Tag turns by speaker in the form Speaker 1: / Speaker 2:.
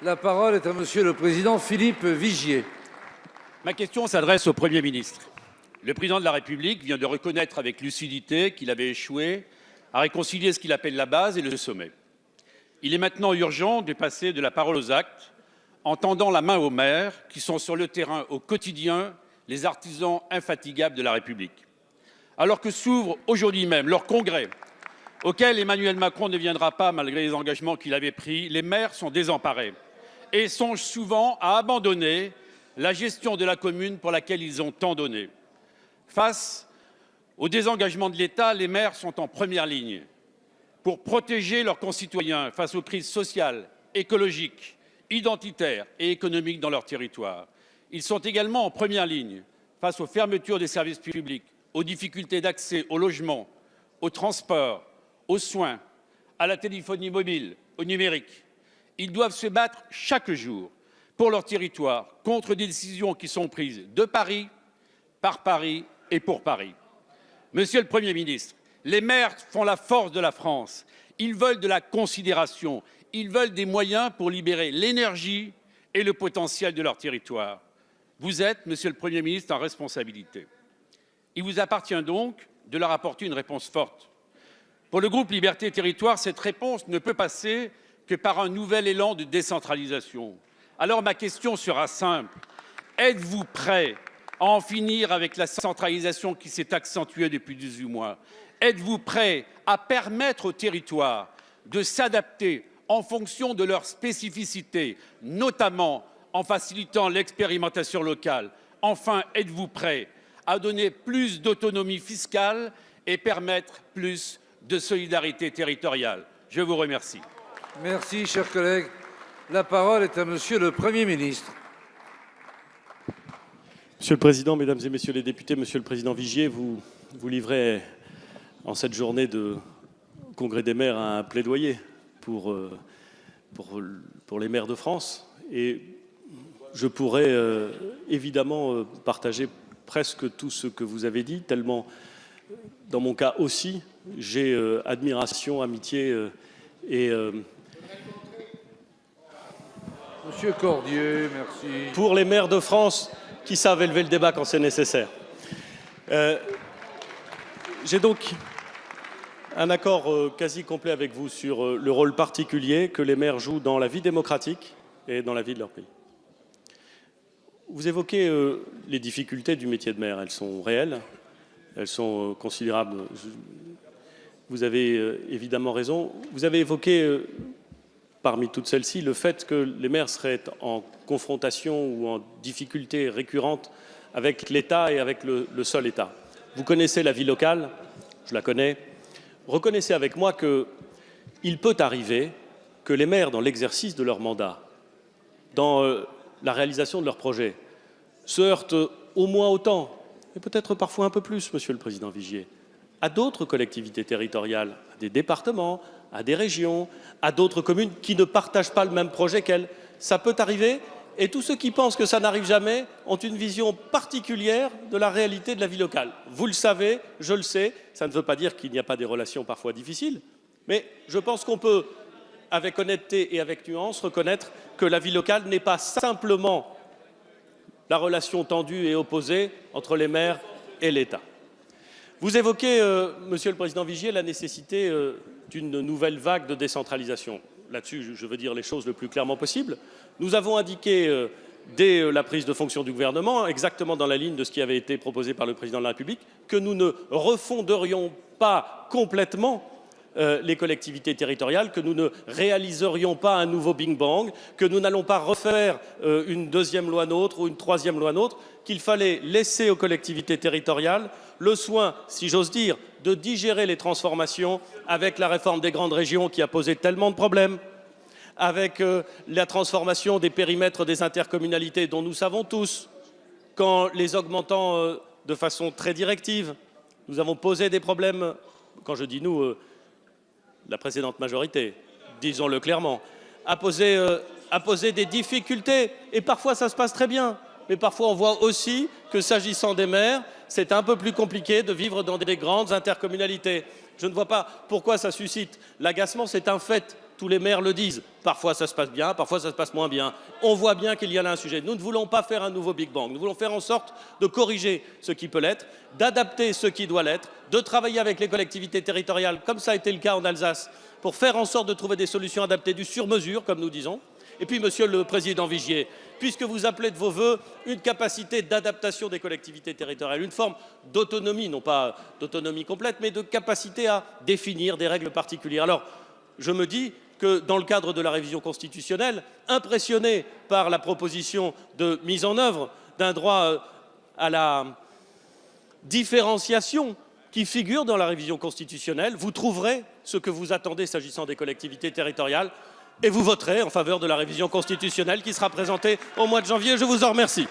Speaker 1: La parole est à Monsieur le Président Philippe Vigier.
Speaker 2: Ma question s'adresse au Premier ministre. Le Président de la République vient de reconnaître avec lucidité qu'il avait échoué à réconcilier ce qu'il appelle la base et le sommet. Il est maintenant urgent de passer de la parole aux actes en tendant la main aux maires qui sont sur le terrain au quotidien les artisans infatigables de la République. Alors que s'ouvre aujourd'hui même leur congrès, auquel Emmanuel Macron ne viendra pas malgré les engagements qu'il avait pris, les maires sont désemparés et songent souvent à abandonner la gestion de la commune pour laquelle ils ont tant donné. Face au désengagement de l'État, les maires sont en première ligne pour protéger leurs concitoyens face aux crises sociales, écologiques, identitaires et économiques dans leur territoire. Ils sont également en première ligne face aux fermetures des services publics, aux difficultés d'accès au logement, au transport, aux soins, à la téléphonie mobile, au numérique. Ils doivent se battre chaque jour pour leur territoire contre des décisions qui sont prises de Paris, par Paris et pour Paris. Monsieur le Premier ministre, les maires font la force de la France. Ils veulent de la considération. Ils veulent des moyens pour libérer l'énergie et le potentiel de leur territoire. Vous êtes, Monsieur le Premier ministre, en responsabilité. Il vous appartient donc de leur apporter une réponse forte. Pour le groupe Liberté et Territoires, cette réponse ne peut passer que par un nouvel élan de décentralisation. Alors ma question sera simple. Êtes-vous prêt à en finir avec la centralisation qui s'est accentuée depuis 18 mois? Êtes-vous prêt à permettre aux territoires de s'adapter en fonction de leurs spécificités, notamment en facilitant l'expérimentation locale? Enfin, êtes-vous prêt à donner plus d'autonomie fiscale et permettre plus de solidarité territoriale? Je vous remercie.
Speaker 1: Merci, chers collègues. La parole est à Monsieur le Premier ministre.
Speaker 3: Monsieur le Président, Mesdames et Messieurs les députés, Monsieur le Président Vigier, vous livrez en cette journée de Congrès des maires un plaidoyer pour les maires de France. Et je pourrais évidemment partager presque tout ce que vous avez dit, tellement, dans mon cas aussi, j'ai admiration, amitié et...
Speaker 1: Monsieur Cordier, merci.
Speaker 3: Pour les maires de France qui savent élever le débat quand c'est nécessaire. J'ai donc un accord quasi complet avec vous sur le rôle particulier que les maires jouent dans la vie démocratique et dans la vie de leur pays. Vous évoquez les difficultés du métier de maire. Elles sont réelles, elles sont considérables. Vous avez évidemment raison. Vous avez évoqué, parmi toutes celles-ci, le fait que les maires seraient en confrontation ou en difficulté récurrente avec l'État et avec le seul État. Vous connaissez la vie locale, je la connais. Reconnaissez avec moi qu'il peut arriver que les maires, dans l'exercice de leur mandat, dans la réalisation de leurs projets, se heurtent au moins autant, et peut-être parfois un peu plus, Monsieur le Président Vigier, à d'autres collectivités territoriales, à des départements, à des régions, à d'autres communes qui ne partagent pas le même projet qu'elles. Ça peut arriver, et tous ceux qui pensent que ça n'arrive jamais ont une vision particulière de la réalité de la vie locale. Vous le savez, je le sais, ça ne veut pas dire qu'il n'y a pas des relations parfois difficiles, mais je pense qu'on peut, avec honnêteté et avec nuance, reconnaître que la vie locale n'est pas simplement la relation tendue et opposée entre les maires et l'État. Vous évoquez, Monsieur le Président Vigier, la nécessité d'une nouvelle vague de décentralisation. Là-dessus, je veux dire les choses le plus clairement possible. Nous avons indiqué dès la prise de fonction du gouvernement, exactement dans la ligne de ce qui avait été proposé par le Président de la République, que nous ne refonderions pas complètement les collectivités territoriales, que nous ne réaliserions pas un nouveau Big Bang, que nous n'allons pas refaire une deuxième loi NOTRe ou une troisième loi NOTRe, qu'il fallait laisser aux collectivités territoriales le soin, si j'ose dire, de digérer les transformations avec la réforme des grandes régions qui a posé tellement de problèmes, avec la transformation des périmètres des intercommunalités dont nous savons tous qu'en les augmentant de façon très directive, nous avons posé des problèmes, quand je dis nous, la précédente majorité, disons-le clairement, a posé des difficultés, et parfois ça se passe très bien, mais parfois on voit aussi que s'agissant des maires, c'est un peu plus compliqué de vivre dans des grandes intercommunalités. Je ne vois pas pourquoi ça suscite l'agacement, c'est un fait. Tous les maires le disent. Parfois ça se passe bien, parfois ça se passe moins bien. On voit bien qu'il y a là un sujet. Nous ne voulons pas faire un nouveau Big Bang. Nous voulons faire en sorte de corriger ce qui peut l'être, d'adapter ce qui doit l'être, de travailler avec les collectivités territoriales, comme ça a été le cas en Alsace, pour faire en sorte de trouver des solutions adaptées du sur-mesure, comme nous disons. Et puis, Monsieur le Président Vigier, puisque vous appelez de vos vœux une capacité d'adaptation des collectivités territoriales, une forme d'autonomie, non pas d'autonomie complète, mais de capacité à définir des règles particulières. Alors, je me dis que dans le cadre de la révision constitutionnelle, impressionné par la proposition de mise en œuvre d'un droit à la différenciation qui figure dans la révision constitutionnelle, vous trouverez ce que vous attendez s'agissant des collectivités territoriales et vous voterez en faveur de la révision constitutionnelle qui sera présentée au mois de janvier. Je vous en remercie.